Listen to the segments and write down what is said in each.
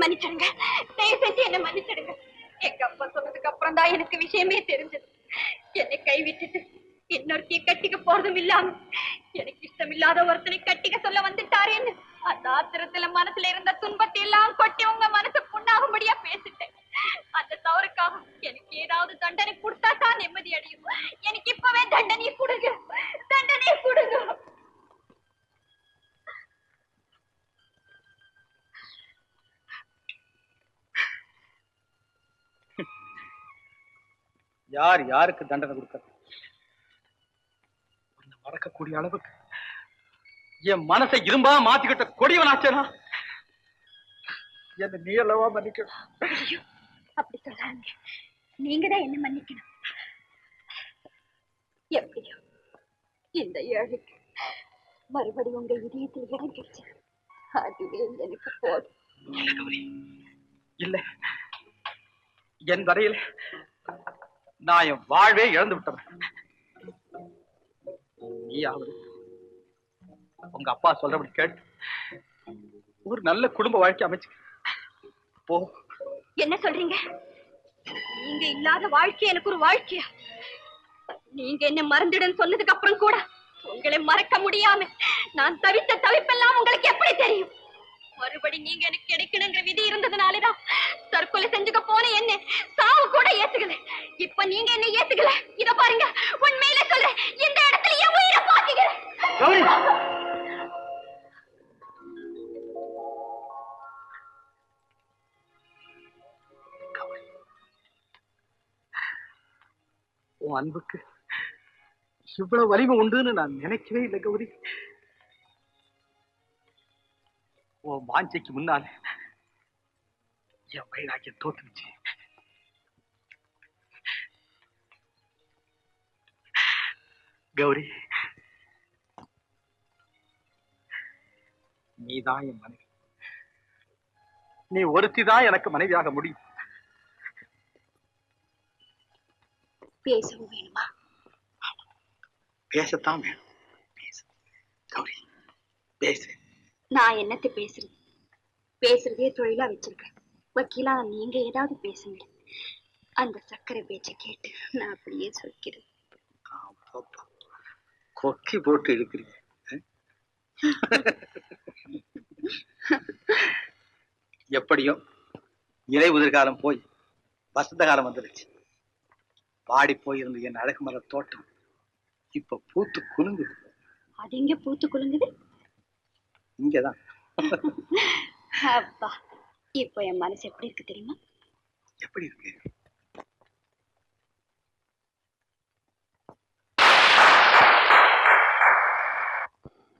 மன்னிச்சிடுங்க, தயவு செஞ்சு என்ன மன்னிச்சிடுங்க. எங்க அப்பா சொன்னதுக்கு அப்புறம் தான் எனக்கு விஷயமே தெரிஞ்சது. என்னை கைவிட்டுட்டு இன்னொருத்திய கட்டிக்க போறதும் இல்லாம எனக்கு இஷ்டம் இல்லாத ஒருத்தனை கட்டிக்க சொல்ல வந்துட்டாரேன்னு அந்த ஆத்திரத்துல மனசுல இருந்த துன்பத்தை எல்லாம் கொட்டி உங்க மனசு புண்ணாகும்படியா பேசிட்டேன். அந்த தவறுக்காக எனக்கு ஏதாவது தண்டனை கொடுத்தா தான் நிம்மதி அடையும். எனக்கு இப்பவே தண்டனை கொடுங்க, தண்டனை கொடுங்க. யார் யாருக்கு தண்டனை கொடுக்க மறக்கக்கூடிய அளவுக்கு என் மனசை இரும்பா மாத்திக்கிட்ட கொடியவனாச்சேனா என்ன நீ அல்லவா மன்னிக்கணும். அப்படி சொல்லாங்க, நீங்க தான் என்ன மன்னிக்கணும். எப்படியோ இந்த ஏழைக்கு மறுபடியும் உங்க இதயத்தில் இடம் கிடைச்சு அதுவே எனக்கு போதும். இல்ல, என் வரையில் நான் என் வாழ்வே இழந்து விட்டவன். நீயாவது உங்க அப்பா சொல்றபடி கேட்டு ஒரு நல்ல குடும்ப வாழ்க்கை அமைச்சு போ. என்ன சொல்றீங்க? நீங்க இல்லாத வாழ்க்கை எனக்கு ஒரு வாழ்க்கையா? நீங்க என்ன மறந்துடுன்னு சொன்னதுக்கு அப்புறம் கூட உங்களை மறக்க முடியாம நான் தவித்த தவிப்பெல்லாம் உங்களுக்கு எப்படி தெரியும்? மறுபடி நீங்க எனக்கு கிடைக்கணுங்கிற விதி இருந்ததுனாலதான் தற்கொலை செஞ்சுக்க போன என்ன சாவு கூட ஏத்துக்கல. இப்ப நீங்க என்ன ஏத்துக்கல. இத பாருங்க, உண்மையில சொல்ல இந்த இடத்துல என் உயிரை பாத்தீங்க. உன் அன்புக்கு இவ்வளவு வலிமை உண்டுன்னு நான் நினைக்கவே இல்லை கௌரி. உன் வாஞ்சைக்கு முன்னால என் வைராக்கியம் தோத்துச்சு. கௌரி, நீதான் என் மனைவி. நீ ஒருத்திதான் எனக்கு மனைவியாக முடியும். பேசவும் வேணுமா? பேசத்தான் வேணும். பேசு கௌரி, பேசு. நான் என்னத்தை பேசுறது? பேசுறதே தொழிலா வச்சிருக்கேன். வக்கீலா நீங்க ஏதாவது பேசுங்க. அந்த சக்கரை பேச்சை கேட்டு நான் அப்படியே சொல்கிறேன். கொக்கி போட்டு எடுக்கிறீங்க. எப்படியோ இலை உதிர்காலம் போய் வசந்த காலம் வந்துருச்சு. வாடி போயிருந்த என் அழகு மர தோட்டம் இப்ப பூத்து குலுங்குது. அது எங்க பூத்து குலுங்குது? இங்கதான். அப்பா, இப்போ என் மனசு எப்படி இருக்கு தெரியுமா? எப்படி இருக்கு?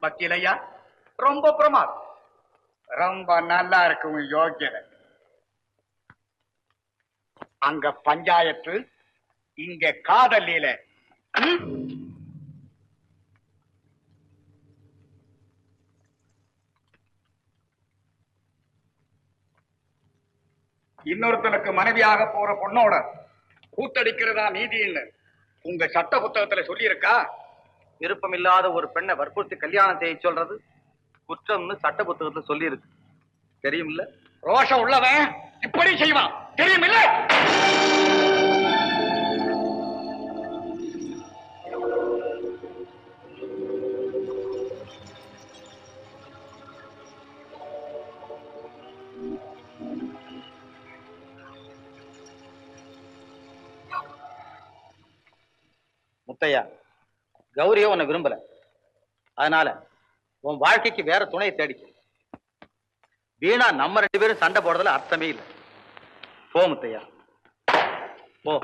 வக்கீலையா, ரொம்ப பிரமாதம். ரொம்ப நல்லா இருக்கு உன் யோகியதை. அங்க பஞ்சாயத்து, இங்க காதலில. இன்னொருத்தனுக்கு மனைவியாக போற பொண்ணோட கூத்தடிக்கிறதா நீதின்னு உங்க சட்ட புத்தகத்துல சொல்லி இருக்கா? விருப்பமில்லாத ஒரு பெண்ணை வற்புறுத்தி கல்யாணம் செய்ய சொல்றது குற்றம்னு சட்ட புத்தகத்துல சொல்லி இருக்கு. தெரியுமில்ல? ரோஷம் உள்ளவன் இப்படி செய்வான், தெரியுமில்ல? முத்தையா, கௌரியோ உன்னை விரும்பல. அதனால உன் வாழ்க்கைக்கு வேற துணையை தேடிக்க. வீணா நம்ம 2 பேரும் சண்டை போடுறதுல அர்த்தமே இல்லை. போ முத்தையா, போ.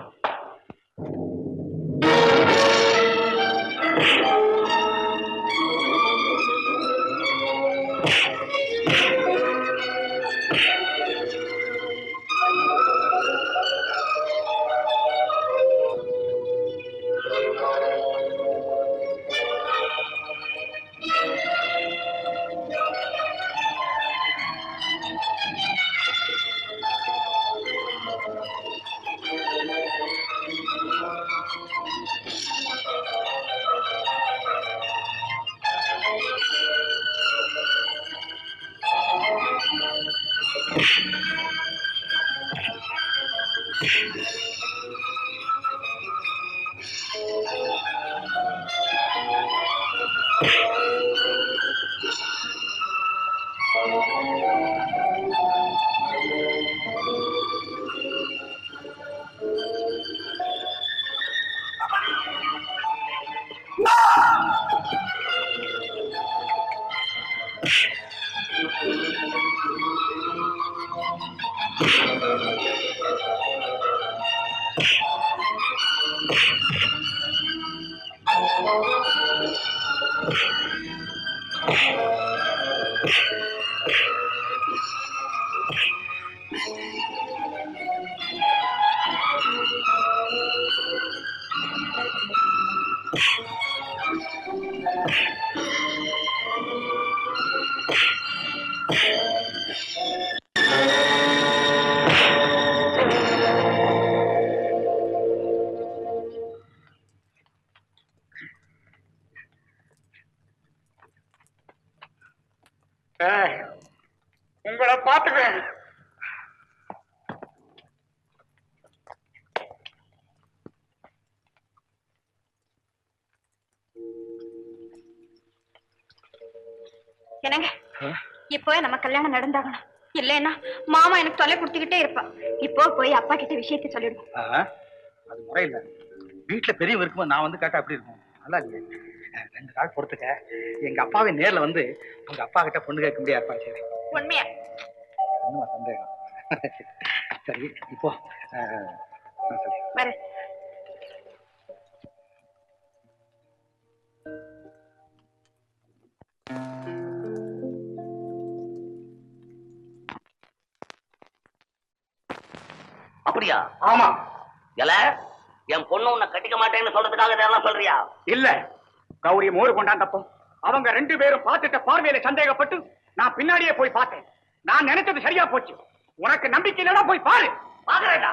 உங்களை பார்த்துக்கிறேன். என்னங்க இப்போ நம்ம கல்யாணம் நடந்தாகணும், இல்லைன்னா மாமா எனக்கு தொலை கொடுத்துக்கிட்டே இருப்பா. இப்போ போய் அப்பா கிட்ட விஷயத்தை சொல்லிடுவோம். அது முறையில்ல. வீட்டுல பெரியவங்க இருக்கும்போது நான் வந்து கேட்டா அப்படி இருக்கும். நல்லா இல்லையே. 2 நாள் பொறுத்துக்க. எங்க அப்பாவை நேர்ல வந்து உங்க அப்பா கிட்ட பொண்ணு கேட்க முடியாது. ஏற்பாடு சரி. உண்மையா? இன்னும் சந்தேகம். சரி இப்போ வரேன். அப்படியா? ஆமா. எல என் பொண்ணு உன்னை கட்டிக்க மாட்டேன்னு சொல்றதுக்காக இதெல்லாம் சொல்றியா? இல்ல, கௌரி மோர் கொண்டாந்தப்போ அவங்க 2 பேரும் பார்த்துட்ட பார்வையில சந்தேகப்பட்டு நான் பின்னாடியே போய் பார்த்தேன். நான் நினைச்சது சரியா போச்சு. உனக்கு நம்பிக்கை இல்லைன்னா போய் பாரு. பாக்குறேன்டா,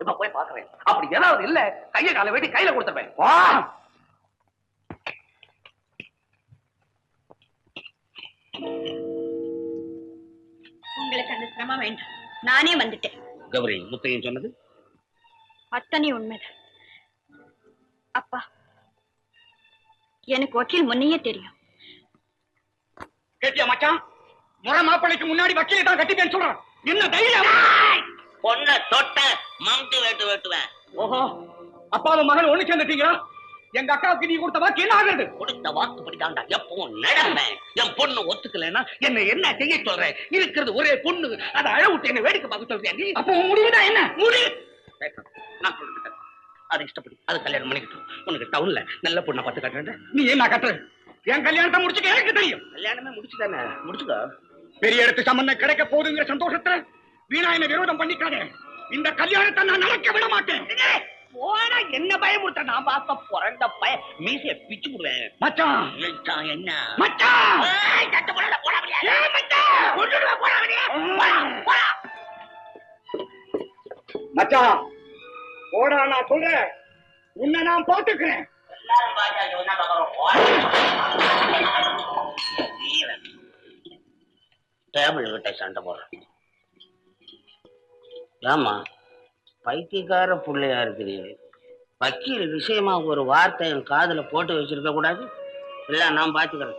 இப்ப போய் பாக்குறேன். அப்படி ஏதாவது இல்ல, கையை காலை வெட்டி கையில கொடுத்துருவேன். வா. உங்களுக்கு அந்த சிரமம் வேண்டாம், நானே வந்துட்டேன். கௌரி, முத்தையன் சொன்னது அத்தனை உண்மைதான். அப்பா, எனக்கு வக்கீல் முன்னையே தெரியும். கேட்டியா மச்சான்? முறை மாப்பிளைக்கு முன்னாடி வக்கீலை தான் கட்டிட்டேன்னு சொல்றான். என்ன தைரியம்? பொண்ணை தொட்ட மம்டி வெட்டுவேன். ஓஹோ, அப்பாவும் மகன் ஒண்ணு சேர்ந்துட்டீங்களா? எங்க அக்காவுக்கு நீ கொடுத்த வாக்கு என்ன ஆகுது? கொடுத்த வாக்கு படிதாண்டா எப்பவும் நடப்பேன். என் பொண்ணு ஒத்துக்கலைன்னா என்ன செய்ய சொல்றேன்? இருக்கிறது ஒரே பொண்ணு, அதை அழ விட்டு என்ன வேடிக்கை பார்க்க சொல்றியா நீ? அப்போ உன் முடிவுதான் என்ன? முடிவு நான் சொல்லிட்டேன். அதை இஷ்டப்படி அதை கல்யாணம் பண்ணிக்கிட்டோம். உனக்கு டவுன்ல நல்ல பொண்ணை பார்த்து காட்டுறேன். நீ என்ன கட்டுற? என் கல்யாணத்தை முடிச்சுக்க எனக்கு தெரியும். கல்யாணமே முடிச்சுதானே? முடிச்சுக்கோ. பெரிய இடத்து சம்பந்தம் கிடைக்க போகுதுங்கிற சந்தோஷத்துல வீணா என்ன விரோதம் பண்ணிக்காத. இந்த கல்யாணத்தை நான் நடக்க விட மாட்டேன். போனா என்ன பயமுறுத்த? நான் பார்த்த பிறந்த பய மீசைய பிச்சு விடுவேன். மச்சான் என்ன மச்சான்? மச்சான் போடா, நான் சொல்றேன். உன்னை நான் பாத்துக்கிறேன். டேபிள் கிட்ட சண்டை போடுறேன். ஆமா, பைத்தியக்கார புள்ளையா இருக்கிறீங்க. வக்கீல் விஷயமா ஒரு வார்த்தை என் காதுல போட்டு வச்சிருக்க கூடாது. இல்ல நான் பாத்துக்கிறேன்.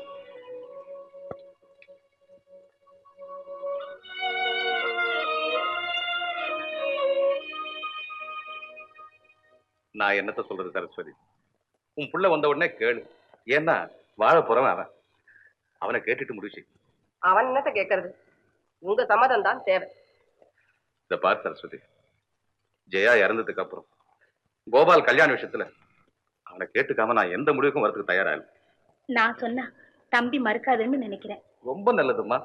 நான் என்னத்த சொல்றது சரஸ்வதி? உன் புள்ள வந்த உடனே கேளு. ஏன்னா வாழ போறவன் அவன். அவனை கேட்டுட்டு முடிச்சு. அவன் என்னத்த கேட்கறது? உங்க சம்மதம் தான் தேவை. இந்த பார் சரஸ்வதி, ஜெயா இறந்ததுக்கு அப்புறம் கோபால் கல்யாண விஷயத்துல அவனை கேட்டுக்காம நான் எந்த முடிவுக்கும் வரதுக்கு தயாரா இல்லை. நான் சொன்னா தம்பி மறுக்காதுன்னு நினைக்கிறேன். ரொம்ப நல்லதும்மா.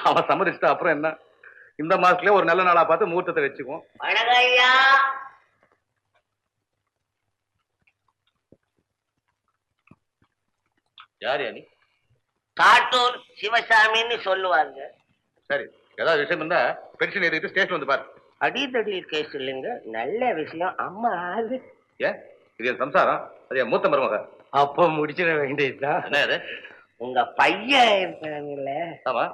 அவன் சம்மதிச்சுட்டா அப்புறம் என்ன, இந்த மாசத்துலயே ஒரு நல்ல நாளா பார்த்து முகூர்த்தத்தை வச்சுக்குவோம். யார் யானி? காட்டூர் சிவசாமின்னு சொல்லுவாங்க. சரி, ஏதாவது விஷயம் இருந்தா பென்ஷன் ஏறிட்டு ஸ்டேஷன் வந்து பாரு. அடிதடி கேஸ் இல்லைங்க, நல்ல விஷயம். அம்மா ஆளு. ஏன் இது என் சம்சாரம், அது என் மூத்த மருமக. அப்போ முடிச்சிட வேண்டியதுதான். என்ன அது? உங்க பையன் இருக்காங்கல்ல, ஆமா,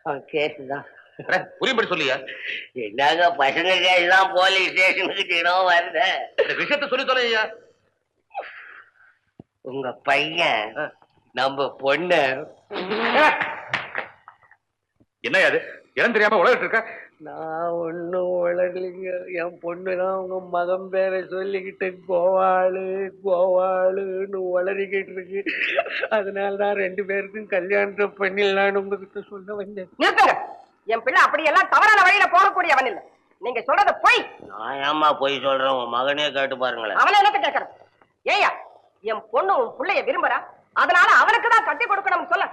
அவன் கேஸ் தான். புரியும்படி சொல்லியா? என்னங்க பசங்க எல்லாம் போலீஸ் ஸ்டேஷனுக்கு தினம் வருத. இந்த விஷயத்த சொல்லி தொலையா. உங்க பையன் நம்ம பொண்ணு. என்ன அது இடம் தெரியாம உலகிட்டு இருக்க? நான் ஒன்னும் வளரலைங்க. என் பொண்ணுதான் உங்க மகன் பேரை சொல்லிக்கிட்டு கோவாளுன்னு வளரிக்கிட்டு இருக்கு. அதனாலதான் 2 பேருக்கும் கல்யாணத்தை பண்ணிடலான்னு உங்ககிட்ட சொல்ல வந்தேன். நிறுத்துங்க. என் பிள்ளை அப்படியெல்லாம் தவறான வழியில போகக்கூடியவன் இல்ல. நீங்க சொல்றது பொய். நான் ஏமா போய் சொல்றேன், உங்க மகனே கேட்டு பாருங்களேன். அவனை என்னத்த கேட்கறது? ஏயா, என் பொண்ணு உன் பிள்ளைய விரும்புறா, அதனால அவனுக்கு தான் கட்டி கொடுக்கணும்னு சொல்ல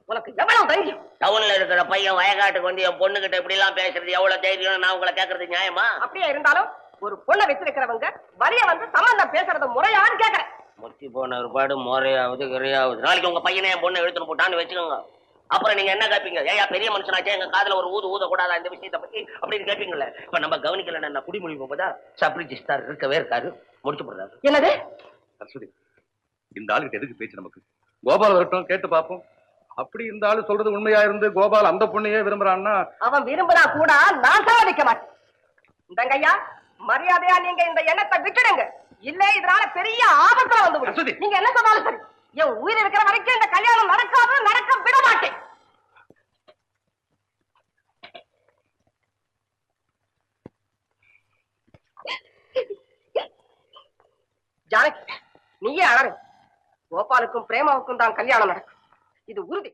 உனக்கு எவ்வளவு தைரியம்? டவுன்ல இருக்கிற பையன் வயக்காட்டுக்கு வந்து என் பொண்ணு கிட்ட இப்படி எல்லாம் பேசுறது எவ்வளவு தைரியம்? நான் உங்களை கேட்கறது நியாயமா? அப்படியே இருந்தாலும் ஒரு பொண்ணை வச்சிருக்கிறவங்க வரிய வந்து சம்பந்தம் பேசுறது முறையான்னு கேட்கறேன். முத்தி போன ஒருபாடு முறையாவது கிரையாவது. நாளைக்கு உங்க பையனை என் பொண்ணை எடுத்துன்னு போட்டான்னு வச்சுக்கோங்க. அப்புறம் நீங்க என்ன கேட்பீங்க? ஏயா பெரிய மனுஷனாச்சே, எங்க காதுல ஒரு ஊத கூடாதா இந்த விஷயத்தை பத்தி அப்படின்னு கேட்பீங்களே. இப்ப நம்ம கவனிக்கல, என்ன குடிமொழி போதா சப்ரி ஜிஸ்டார் இருக்கவே இருக்காரு, முடிச்சு போடுறாரு. என்னது? சரஸ்வதி, இந்த ஆளுக்கு எதுக்கு பேச்சு? நமக்கு கோபால் வரட்டும், கேட்டு பார்ப்போம். அப்படி இந்த ஆளு சொல்றது உண்மையா இருந்து கோபால் அந்த பொண்ணையே விரும்புறான்னா, அவன் விரும்புறா கூட நான் சாதிக்க மாட்டேன். இந்தங்க ஐயா, மரியாதையா நீங்க இந்த எண்ணத்தை விட்டுடுங்க. இல்ல இதனால பெரிய ஆபத்துல வந்து சரஸ்வதி. நீங்க என்ன சொன்னாலும் சரி, என் உயிர் இருக்கிற வரைக்கும் இந்த கல்யாணம் நடக்காது, நடக்க விட மாட்டேன். ஜானகி, நீயே அழறு. கோபாலுக்கும் பிரேமாவுக்கும் தான் கல்யாணம் நடக்கும், இது உறுதி.